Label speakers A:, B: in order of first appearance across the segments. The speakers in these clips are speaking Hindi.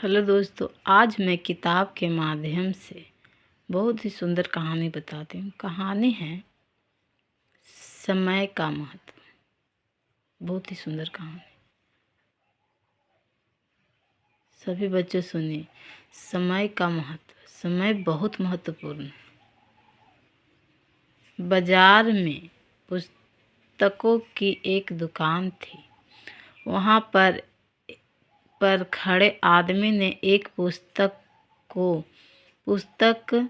A: हेलो दोस्तों, आज मैं किताब के माध्यम से बहुत ही सुंदर कहानी बताती हूँ। कहानी है समय का महत्व। बहुत ही सुंदर कहानी। सभी बच्चों सुनिए। समय का महत्व। समय बहुत महत्वपूर्ण है। बाजार में पुस्तकों की एक दुकान थी। वहाँ पर खड़े आदमी ने एक पुस्तक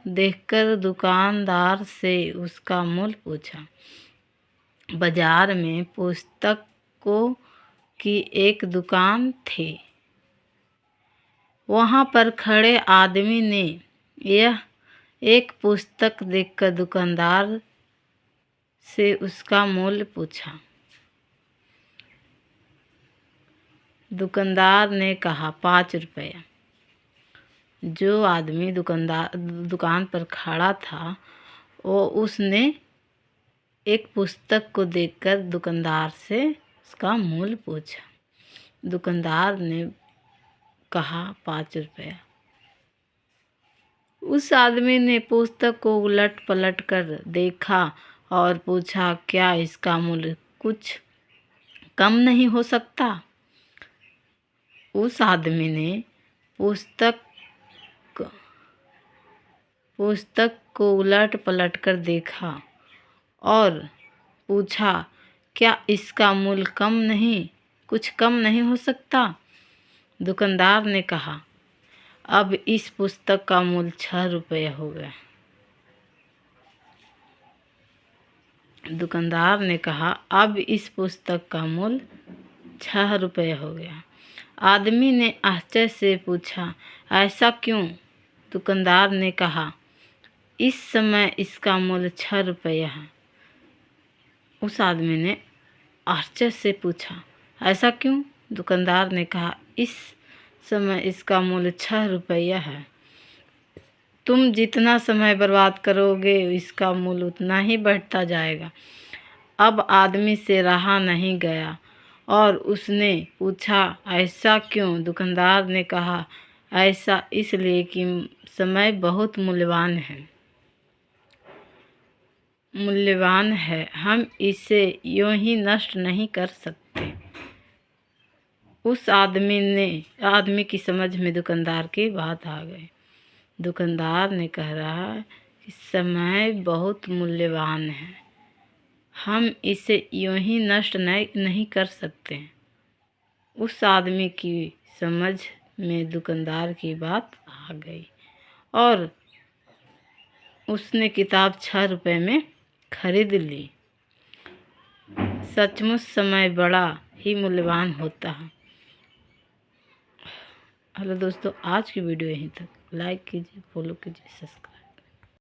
A: देखकर दुकानदार से उसका मूल्य पूछा। बाजार में पुस्तकों की एक दुकान थी। वहाँ पर खड़े आदमी ने यह एक पुस्तक देखकर दुकानदार से उसका मूल्य पूछा। दुकानदार ने कहा 5 रुपया। जो आदमी दुकान पर खड़ा था उसने एक पुस्तक को देखकर दुकानदार से उसका मूल्य पूछा। दुकानदार ने कहा 5 रुपया। उस आदमी ने पुस्तक को उलट पलट कर देखा और पूछा, क्या इसका मूल्य कुछ कम नहीं हो सकता? उस आदमी ने पुस्तक को उलट पलट कर देखा और पूछा, क्या इसका मूल्य कुछ कम नहीं हो सकता? दुकानदार ने कहा, अब इस पुस्तक का मूल्य 6 रुपये हो गया। दुकानदार ने कहा, अब इस पुस्तक का मूल्य 6 रुपये हो गया। आदमी ने आश्चर्य से पूछा, ऐसा क्यों? दुकानदार ने कहा, इस समय इसका मूल्य 6 रुपये है। उस आदमी ने आश्चर्य से पूछा, ऐसा क्यों? दुकानदार ने कहा, इस समय इसका मूल्य 6 रुपया है। तुम जितना समय बर्बाद करोगे इसका मूल्य उतना ही बढ़ता जाएगा। अब आदमी से रहा नहीं गया और उसने पूछा, ऐसा क्यों? दुकानदार ने कहा, ऐसा इसलिए कि समय बहुत मूल्यवान है। हम इसे यूं ही नष्ट नहीं कर सकते। उस आदमी की समझ में दुकानदार की बात आ गई। दुकानदार ने कह रहा है कि समय बहुत मूल्यवान है, हम इसे यूं ही नष्ट नहीं कर सकते। उस आदमी की समझ में दुकानदार की बात आ गई और उसने किताब 6 रुपये में खरीद ली। सचमुच समय बड़ा ही मूल्यवान होता है। हेलो दोस्तों, आज की वीडियो यहीं तक। लाइक कीजिए, फॉलो कीजिए, सब्सक्राइब।